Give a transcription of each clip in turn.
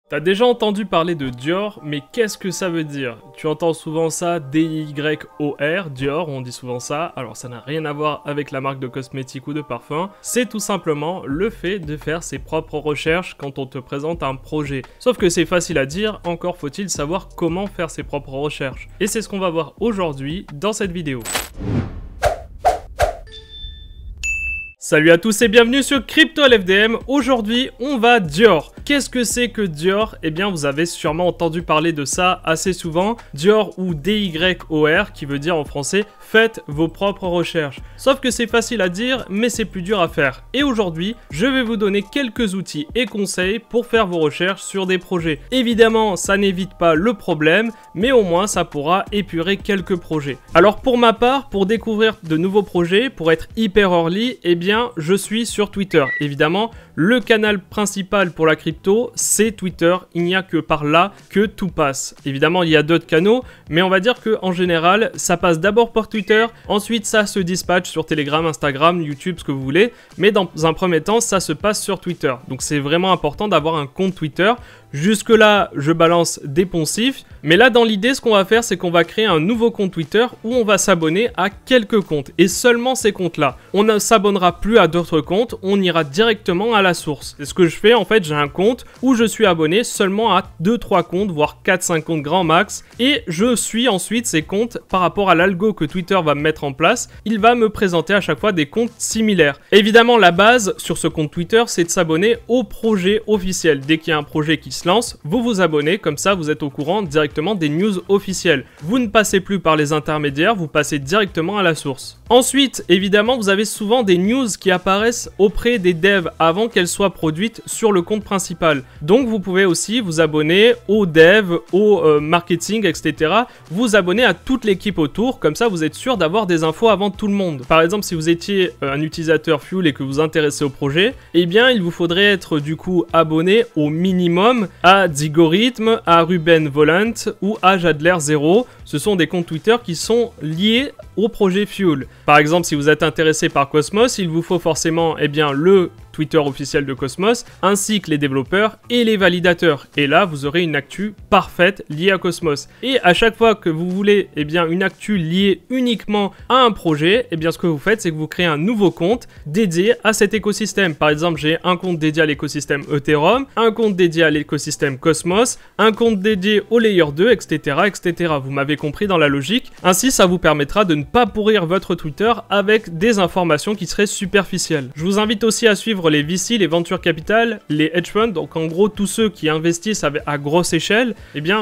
T'as déjà entendu parler de Dior, mais qu'est-ce que ça veut dire? Tu entends souvent ça, D-Y-O-R, Dior, on dit souvent ça, alors ça n'a rien à voir avec la marque de cosmétiques ou de parfum, c'est tout simplement le fait de faire ses propres recherches quand on te présente un projet. Sauf que c'est facile à dire, encore faut-il savoir comment faire ses propres recherches. Et c'est ce qu'on va voir aujourd'hui dans cette vidéo. Salut à tous et bienvenue sur CryptoLFDM. Aujourd'hui, on va Dior. Qu'est-ce que c'est que Dior? Eh bien, vous avez sûrement entendu parler de ça assez souvent. Dior ou D-Y-O-R, qui veut dire en français « Faites vos propres recherches ». Sauf que c'est facile à dire, mais c'est plus dur à faire. Et aujourd'hui, je vais vous donner quelques outils et conseils pour faire vos recherches sur des projets. Évidemment, ça n'évite pas le problème, mais au moins ça pourra épurer quelques projets. Alors pour ma part, pour découvrir de nouveaux projets, pour être hyper early, eh bien, je suis sur Twitter. Évidemment, le canal principal pour la crypto, c'est Twitter. Il n'y a que par là que tout passe. Évidemment, il y a d'autres canaux, mais on va dire que en général, ça passe d'abord par Twitter, ensuite ça se dispatche sur Telegram, Instagram, YouTube, ce que vous voulez, mais dans un premier temps, ça se passe sur Twitter. Donc c'est vraiment important d'avoir un compte Twitter. Jusque là, je balance des poncifs, mais là dans l'idée, ce qu'on va faire, c'est qu'on va créer un nouveau compte Twitter où on va s'abonner à quelques comptes, et seulement ces comptes-là. On ne s'abonnera plus à d'autres comptes, on ira directement à la source. C'est ce que je fais, en fait, j'ai un compte où je suis abonné seulement à 2-3 comptes, voire 4-5 comptes grand max, et je suis ensuite ces comptes par rapport à l'algo que Twitter va me mettre en place. Il va me présenter à chaque fois des comptes similaires. Évidemment, la base sur ce compte Twitter, c'est de s'abonner au projet officiel. Dès qu'il y a un projet qui se lance, vous vous abonnez, comme ça vous êtes au courant directement des news officielles. Vous ne passez plus par les intermédiaires, vous passez directement à la source. Ensuite, évidemment, vous avez souvent des news qui apparaissent auprès des devs avant qu'elles soient produites sur le compte principal. Donc vous pouvez aussi vous abonner aux devs, au marketing, etc. Vous abonner à toute l'équipe autour, comme ça vous êtes sûr d'avoir des infos avant tout le monde. Par exemple, si vous étiez un utilisateur Fuel et que vous vous intéressez au projet, eh bien il vous faudrait être du coup abonné au minimum à Zigorhythm, à Ruben Volant ou à Jadler0. Ce sont des comptes Twitter qui sont liés au projet Fuel. Par exemple, si vous êtes intéressé par Cosmos, il vous faut forcément le Twitter officiel de Cosmos, ainsi que les développeurs et les validateurs. Et là, vous aurez une actu parfaite liée à Cosmos. Et à chaque fois que vous voulez une actu liée uniquement à un projet, ce que vous faites, c'est que vous créez un nouveau compte dédié à cet écosystème. Par exemple, j'ai un compte dédié à l'écosystème Ethereum, un compte dédié à l'écosystème Cosmos, un compte dédié au Layer 2, etc., etc. Vous m'avez compris dans la logique. Ainsi, ça vous permettra de ne pas pourrir votre Twitter avec des informations qui seraient superficielles. Je vous invite aussi à suivre les VC, les Venture Capital, les Hedge Funds, donc en gros tous ceux qui investissent à grosse échelle,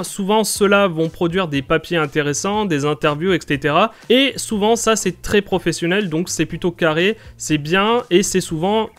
souvent ceux-là vont produire des papiers intéressants, des interviews, etc. Et souvent ça c'est très professionnel, donc c'est plutôt carré, c'est bien et c'est souvent,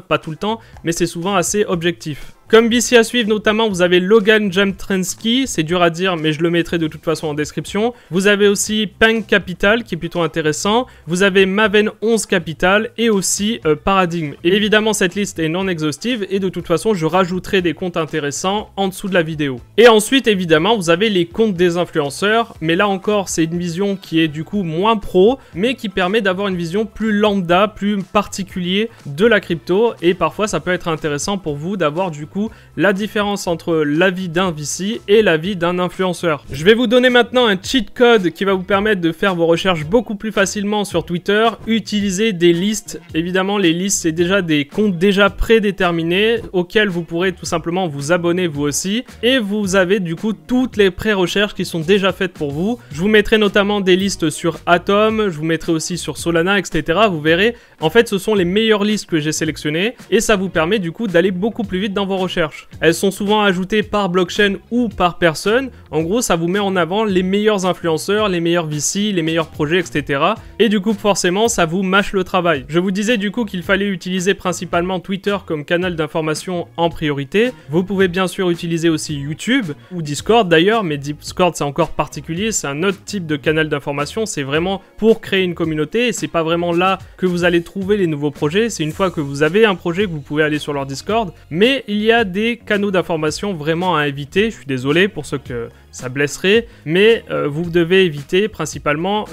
pas tout le temps, mais c'est souvent assez objectif. Comme VC à suivre, notamment, vous avez Logan Jamtrensky, c'est dur à dire, mais je le mettrai de toute façon en description. Vous avez aussi Peng Capital, qui est plutôt intéressant. Vous avez Maven 11 Capital et aussi Paradigm. Et évidemment, cette liste est non exhaustive et de toute façon, je rajouterai des comptes intéressants en dessous de la vidéo. Et ensuite, évidemment, vous avez les comptes des influenceurs, mais là encore, c'est une vision qui est du coup moins pro, mais qui permet d'avoir une vision plus lambda, plus particulier de la crypto. Et parfois, ça peut être intéressant pour vous d'avoir du coup la différence entre l'avis d'un VC et l'avis d'un influenceur. Je vais vous donner maintenant un cheat code qui va vous permettre de faire vos recherches beaucoup plus facilement sur Twitter. Utilisez des listes. Évidemment, les listes, c'est déjà des comptes déjà prédéterminés auxquels vous pourrez tout simplement vous abonner vous aussi. Et vous avez du coup toutes les pré-recherches qui sont déjà faites pour vous. Je vous mettrai notamment des listes sur Atom, je vous mettrai aussi sur Solana, etc. Vous verrez, en fait, ce sont les meilleures listes que j'ai sélectionnées et ça vous permet du coup d'aller beaucoup plus vite dans vos recherches. Elles sont souvent ajoutées par blockchain ou par personne. En gros, ça vous met en avant les meilleurs influenceurs, les meilleurs VC, les meilleurs projets, etc. Et du coup, forcément, ça vous mâche le travail. Je vous disais du coup qu'il fallait utiliser principalement Twitter comme canal d'information en priorité. Vous pouvez bien sûr utiliser aussi YouTube ou Discord d'ailleurs, mais Discord c'est encore particulier, c'est un autre type de canal d'information. C'est vraiment pour créer une communauté et c'est pas vraiment là que vous allez trouver les nouveaux projets. C'est une fois que vous avez un projet que vous pouvez aller sur leur Discord. Mais il y a des canaux d'information vraiment à éviter. Je suis désolé pour ceux que ça blesserait, mais vous devez éviter principalement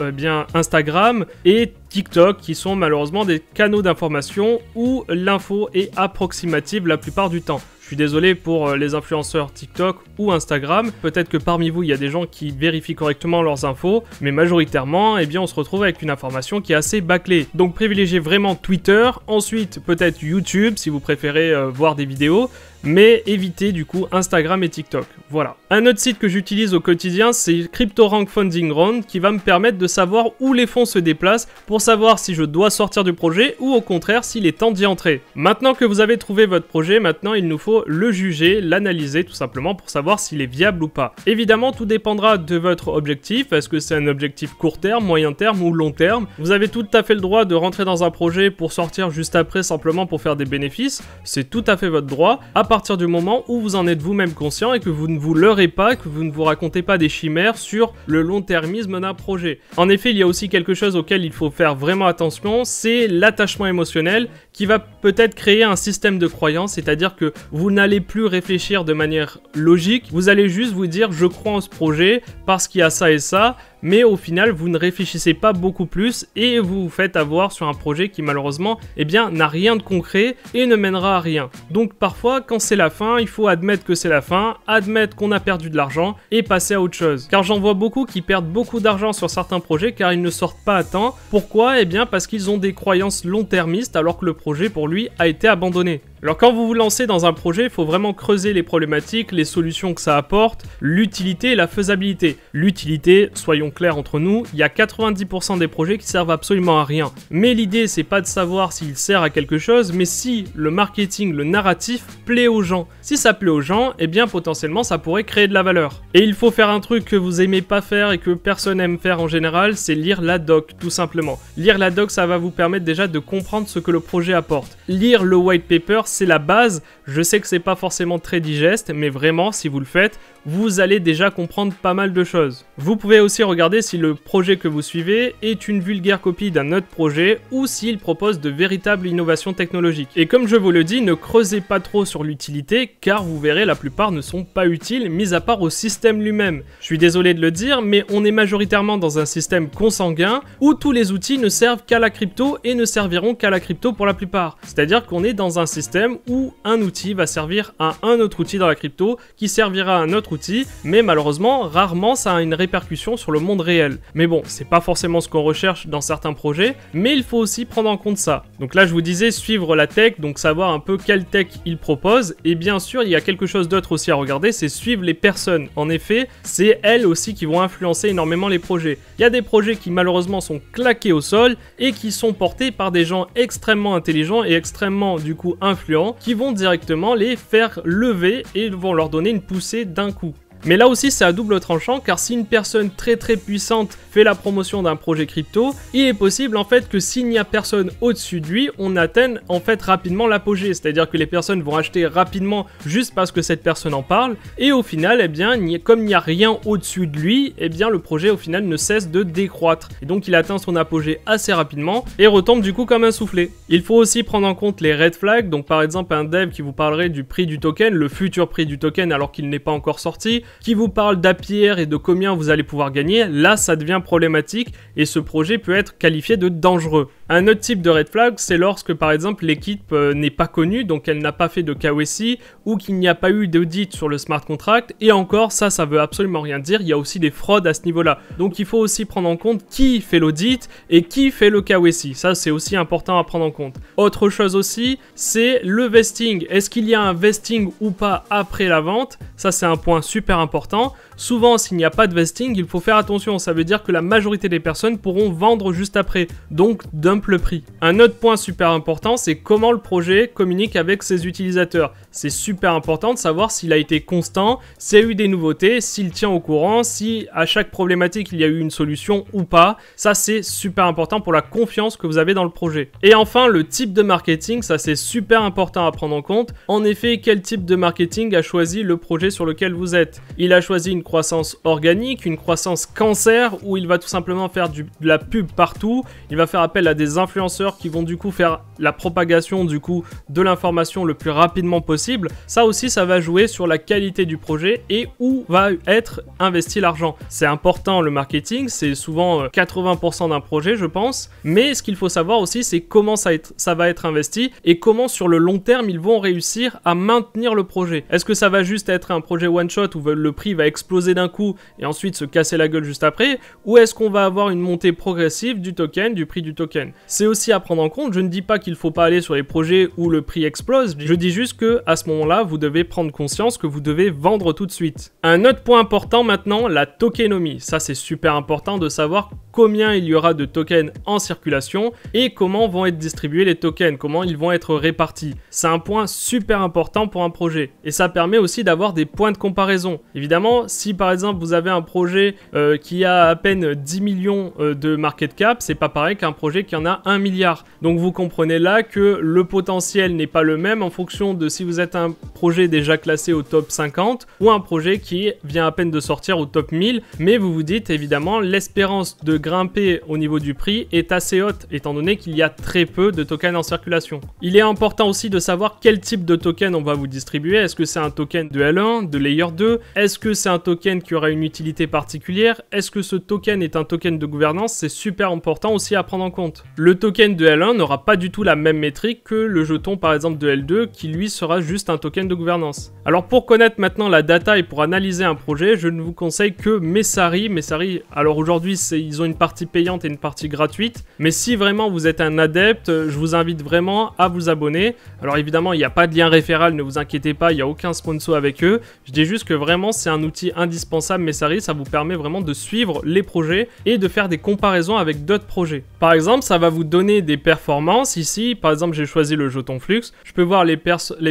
Instagram et TikTok qui sont malheureusement des canaux d'information où l'info est approximative la plupart du temps. Je suis désolé pour les influenceurs TikTok ou Instagram. Peut-être que parmi vous, il y a des gens qui vérifient correctement leurs infos, mais majoritairement, eh bien, on se retrouve avec une information qui est assez bâclée. Donc privilégiez vraiment Twitter, ensuite peut-être YouTube si vous préférez voir des vidéos, mais évitez du coup Instagram et TikTok. Voilà. Un autre site que j'utilise au quotidien, c'est CryptoRank Funding Round, qui va me permettre de savoir où les fonds se déplacent pour savoir si je dois sortir du projet ou au contraire s'il est temps d'y entrer. Maintenant que vous avez trouvé votre projet, maintenant il nous faut le juger, l'analyser tout simplement pour savoir s'il est viable ou pas. Évidemment, tout dépendra de votre objectif. Est-ce que c'est un objectif court terme, moyen terme ou long terme? Vous avez tout à fait le droit de rentrer dans un projet pour sortir juste après simplement pour faire des bénéfices. C'est tout à fait votre droit. À partir du moment où vous en êtes vous-même conscient et que vous ne vous leurrez pas, que vous ne vous racontez pas des chimères sur le long-termisme d'un projet. En effet, il y a aussi quelque chose auquel il faut faire vraiment attention, c'est l'attachement émotionnel qui va peut-être créer un système de croyance, c'est-à-dire que vous n'allez plus réfléchir de manière logique, vous allez juste vous dire je crois en ce projet parce qu'il y a ça et ça, mais au final vous ne réfléchissez pas beaucoup plus et vous vous faites avoir sur un projet qui malheureusement eh bien n'a rien de concret et ne mènera à rien. Donc parfois quand c'est la fin, il faut admettre que c'est la fin, admettre qu'on a perdu de l'argent et passer à autre chose. Car j'en vois beaucoup qui perdent beaucoup d'argent sur certains projets car ils ne sortent pas à temps. Pourquoi? Eh bien parce qu'ils ont des croyances long-termistes alors que le projet pour lui a été abandonné. Alors quand vous vous lancez dans un projet, il faut vraiment creuser les problématiques, les solutions que ça apporte, l'utilité et la faisabilité. L'utilité, soyons clairs entre nous, il y a 90% des projets qui servent absolument à rien. Mais l'idée, c'est pas de savoir s'il sert à quelque chose, mais si le marketing, le narratif plaît aux gens. Si ça plaît aux gens, eh bien potentiellement ça pourrait créer de la valeur. Et il faut faire un truc que vous aimez pas faire et que personne aime faire en général, c'est lire la doc, tout simplement. Lire la doc, ça va vous permettre déjà de comprendre ce que le projet apporte. Lire le white paper, c'est la base. Je sais que c'est pas forcément très digeste, mais vraiment, si vous le faites, vous allez déjà comprendre pas mal de choses. Vous pouvez aussi regarder si le projet que vous suivez est une vulgaire copie d'un autre projet ou s'il propose de véritables innovations technologiques. Et comme je vous le dis, ne creusez pas trop sur l'utilité, car vous verrez, la plupart ne sont pas utiles, mis à part au système lui-même. Je suis désolé de le dire, mais on est majoritairement dans un système consanguin où tous les outils ne servent qu'à la crypto et ne serviront qu'à la crypto pour la plupart. C'est-à-dire qu'on est dans un système où un outil va servir à un autre outil dans la crypto, qui servira à un autre outil, mais malheureusement, rarement ça a une répercussion sur le monde réel. Mais bon, c'est pas forcément ce qu'on recherche dans certains projets, mais il faut aussi prendre en compte ça. Donc là, je vous disais suivre la tech, donc savoir un peu quelle tech il propose, et bien sûr, il y a quelque chose d'autre aussi à regarder, c'est suivre les personnes. En effet, c'est elles aussi qui vont influencer énormément les projets. Il y a des projets qui malheureusement sont claqués au sol et qui sont portés par des gens extrêmement intelligents et extrêmement du coup influents, qui vont directement les faire lever et vont leur donner une poussée d'un coup. Mais là aussi c'est à double tranchant, car si une personne très puissante fait la promotion d'un projet crypto, il est possible en fait que s'il n'y a personne au-dessus de lui, on atteigne en fait rapidement l'apogée, c'est-à-dire que les personnes vont acheter rapidement juste parce que cette personne en parle, et au final, eh bien, comme il n'y a rien au-dessus de lui, eh bien le projet au final ne cesse de décroître, et donc il atteint son apogée assez rapidement, et retombe du coup comme un soufflé. Il faut aussi prendre en compte les red flags, donc par exemple un dev qui vous parlerait du prix du token, le futur prix du token alors qu'il n'est pas encore sorti, qui vous parle d'APR et de combien vous allez pouvoir gagner, là ça devient problématique et ce projet peut être qualifié de dangereux. Un autre type de red flag, c'est lorsque par exemple l'équipe n'est pas connue, donc elle n'a pas fait de KYC ou qu'il n'y a pas eu d'audit sur le smart contract, et encore ça veut absolument rien dire, il y a aussi des fraudes à ce niveau-là. Donc il faut aussi prendre en compte qui fait l'audit et qui fait le KYC, ça c'est aussi important à prendre en compte. Autre chose aussi, c'est le vesting. Est-ce qu'il y a un vesting ou pas après la vente? Ça c'est un point super important. Souvent s'il n'y a pas de vesting, il faut faire attention, ça veut dire que la majorité des personnes pourront vendre juste après, donc dump le prix. Un autre point super important, c'est comment le projet communique avec ses utilisateurs. C'est super important de savoir s'il a été constant, s'il y a eu des nouveautés, s'il tient au courant, si à chaque problématique il y a eu une solution ou pas. Ça c'est super important pour la confiance que vous avez dans le projet. Et enfin le type de marketing, ça c'est super important à prendre en compte. En effet, quel type de marketing a choisi le projet sur lequel vous êtes? Il a choisi une croissance organique, une croissance cancer, où il va tout simplement faire de la pub partout, il va faire appel à des des influenceurs qui vont du coup faire la propagation du coup de l'information le plus rapidement possible. Ça aussi, ça va jouer sur la qualité du projet et où va être investi l'argent. C'est important le marketing, c'est souvent 80% d'un projet je pense, mais ce qu'il faut savoir aussi c'est comment ça va être investi et comment sur le long terme ils vont réussir à maintenir le projet. Est-ce que ça va juste être un projet one shot où le prix va exploser d'un coup et ensuite se casser la gueule juste après, ou est-ce qu'on va avoir une montée progressive du token, du prix du token? C'est aussi à prendre en compte. Je ne dis pas qu'il ne faut pas aller sur les projets où le prix explose, je dis juste que à ce moment-là, vous devez prendre conscience que vous devez vendre tout de suite. Un autre point important maintenant, la tokenomie. Ça c'est super important de savoir combien il y aura de tokens en circulation et comment vont être distribués les tokens, comment ils vont être répartis. C'est un point super important pour un projet et ça permet aussi d'avoir des points de comparaison. Évidemment, si par exemple vous avez un projet qui a à peine 10 millions de market cap, c'est pas pareil qu'un projet qui en a 1 milliard. Donc vous comprenez là que le potentiel n'est pas le même en fonction de si vous êtes un projet déjà classé au top 50 ou un projet qui vient à peine de sortir au top 1000, mais vous vous dites évidemment l'espérance de grimper au niveau du prix est assez haute étant donné qu'il y a très peu de tokens en circulation. Il est important aussi de savoir quel type de token on va vous distribuer. Est-ce que c'est un token de L1, de Layer 2? Est-ce que c'est un token qui aura une utilité particulière? Est-ce que ce token est un token de gouvernance? C'est super important aussi à prendre en compte. Le token de L1 n'aura pas du tout la même métrique que le jeton par exemple de L2 qui lui sera juste un token de gouvernance. Alors pour connaître maintenant la data et pour analyser un projet, je ne vous conseille que Messari. Messari, alors aujourd'hui ils ont une partie payante et une partie gratuite, mais si vraiment vous êtes un adepte, je vous invite vraiment à vous abonner. Alors évidemment il n'y a pas de lien référal, ne vous inquiétez pas, il n'y a aucun sponsor avec eux. Je dis juste que vraiment c'est un outil indispensable. Messari, ça vous permet vraiment de suivre les projets et de faire des comparaisons avec d'autres projets. Par exemple, ça va vous donner des performances. Ici, par exemple, j'ai choisi le jeton Flux. Je peux voir les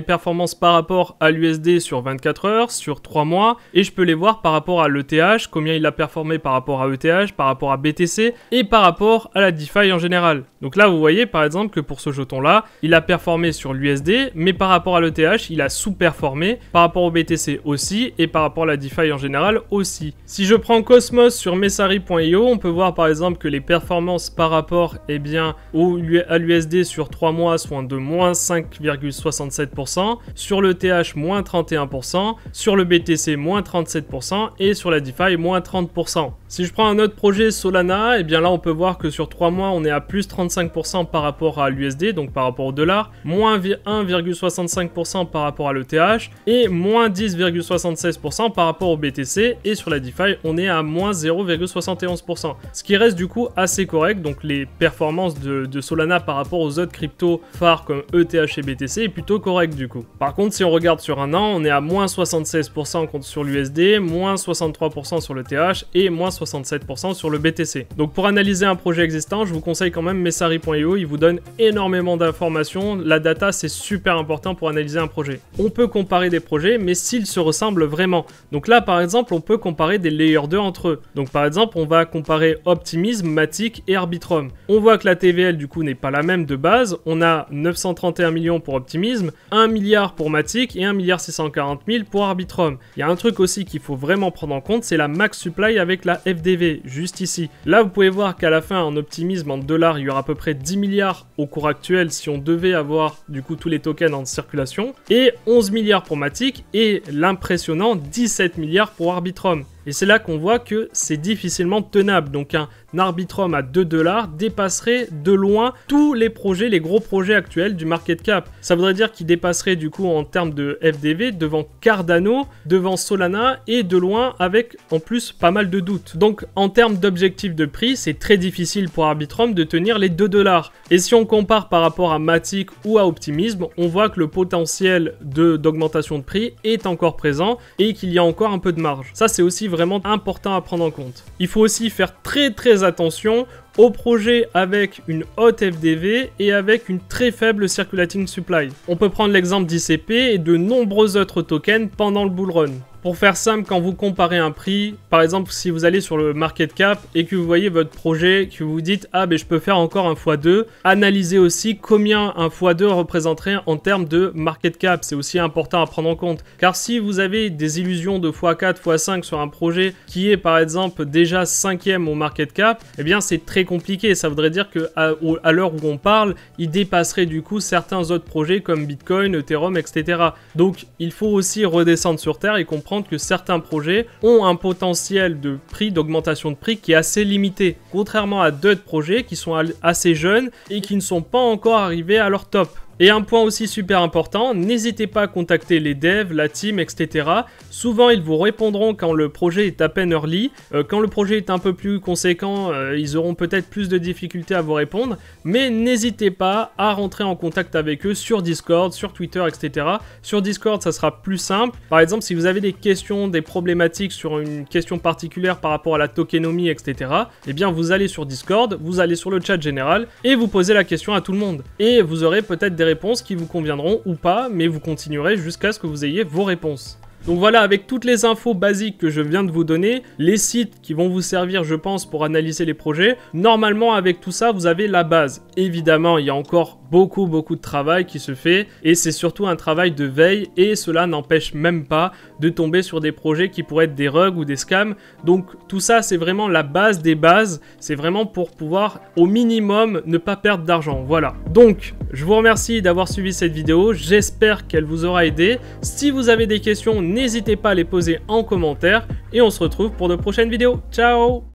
performances par rapport à l'USD sur 24 heures, sur 3 mois, et je peux les voir par rapport à l'ETH, combien il a performé par rapport à ETH, par rapport à BTC et par rapport à la DeFi en général. Donc là, vous voyez par exemple que pour ce jeton-là, il a performé sur l'USD, mais par rapport à l'ETH, il a sous-performé, par rapport au BTC aussi, et par rapport à la DeFi en général aussi. Si je prends Cosmos sur Messari.io, on peut voir par exemple que les performances par rapport à l'USD sur 3 mois sont de moins 5,67%, sur l'ETH moins 31%, sur le BTC moins 37% et sur la DeFi moins 30%. Si je prends un autre projet Solana, et bien là on peut voir que sur 3 mois on est à plus 35% par rapport à l'USD, donc par rapport au dollar, moins 1,65% par rapport à l'ETH et moins 10,76% par rapport au BTC, et sur la DeFi on est à moins 0,71%. Ce qui reste du coup assez correct, donc les performances de Solana par rapport aux autres cryptos phares comme ETH et BTC est plutôt correct du coup. Par contre si on regarde sur un an, on est à moins 76% sur l'USD, moins 63% sur l'ETH et moins 67% sur le BTC. Donc pour analyser un projet existant, je vous conseille quand même Messari.io, il vous donne énormément d'informations, la data c'est super important pour analyser un projet. On peut comparer des projets, mais s'ils se ressemblent vraiment. Donc là par exemple, on peut comparer des Layer 2 entre eux. Donc par exemple, on va comparer Optimism, Matic et Arbitrum. On voit que la TVL du coup n'est pas la même de base, on a 931 millions pour Optimism, 1 milliard pour Matic et 1 milliard 640 000 pour Arbitrum. Il y a un truc aussi qu'il faut vraiment prendre en compte, c'est la max supply avec la FDV, juste ici. Là vous pouvez voir qu'à la fin en Optimism en dollars, il y aura à peu près 10 milliards au cours actuel si on devait avoir du coup tous les tokens en circulation, et 11 milliards pour Matic et l'impressionnant 17 milliards pour Arbitrum. Et c'est là qu'on voit que c'est difficilement tenable. Donc un Arbitrum à 2 $ dépasserait de loin tous les projets, les gros projets actuels du market cap. Ça voudrait dire qu'il dépasserait du coup en termes de FDV devant Cardano, devant Solana et de loin avec en plus pas mal de doutes. Donc en termes d'objectif de prix, c'est très difficile pour Arbitrum de tenir les 2 $. Et si on compare par rapport à Matic ou à Optimism, on voit que le potentiel d'augmentation de prix est encore présent et qu'il y a encore un peu de marge. Ça c'est aussi vraiment important à prendre en compte. Il faut aussi faire très attention aux projets avec une haute FDV et avec une très faible circulating supply. On peut prendre l'exemple d'ICP et de nombreux autres tokens pendant le bull run. Pour faire simple, quand vous comparez un prix, par exemple si vous allez sur le market cap et que vous voyez votre projet, que vous vous dites ah ben je peux faire encore un x2, analysez aussi combien un x2 représenterait en termes de market cap. C'est aussi important à prendre en compte. Car si vous avez des illusions de x4, x5 sur un projet qui est par exemple déjà 5e au market cap, eh bien c'est très compliqué. Ça voudrait dire que à l'heure où on parle, il dépasserait du coup certains autres projets comme Bitcoin, Ethereum, etc. Donc il faut aussi redescendre sur terre et comprendre que certains projets ont un potentiel de prix, d'augmentation de prix qui est assez limité, contrairement à d'autres projets qui sont assez jeunes et qui ne sont pas encore arrivés à leur top. Et un point aussi super important, n'hésitez pas à contacter les devs, la team, etc. Souvent, ils vous répondront quand le projet est à peine early. Quand le projet est un peu plus conséquent, ils auront peut-être plus de difficultés à vous répondre. Mais n'hésitez pas à rentrer en contact avec eux sur Discord, sur Twitter, etc. Sur Discord, ça sera plus simple. Par exemple, si vous avez des questions, des problématiques sur une question particulière par rapport à la tokenomie, etc. Eh bien, vous allez sur Discord, vous allez sur le chat général et vous posez la question à tout le monde. Et vous aurez peut-être des réponses qui vous conviendront ou pas, mais vous continuerez jusqu'à ce que vous ayez vos réponses. Donc voilà, avec toutes les infos basiques que je viens de vous donner, les sites qui vont vous servir, je pense, pour analyser les projets, normalement, avec tout ça, vous avez la base. Évidemment, il y a encore beaucoup de travail qui se fait et c'est surtout un travail de veille et cela n'empêche même pas de tomber sur des projets qui pourraient être des rugs ou des scams. Donc tout ça, c'est vraiment la base des bases. C'est vraiment pour pouvoir, au minimum, ne pas perdre d'argent. Voilà. Donc, je vous remercie d'avoir suivi cette vidéo. J'espère qu'elle vous aura aidé. Si vous avez des questions, n'hésitez pas à les poser en commentaire et on se retrouve pour de prochaines vidéos. Ciao!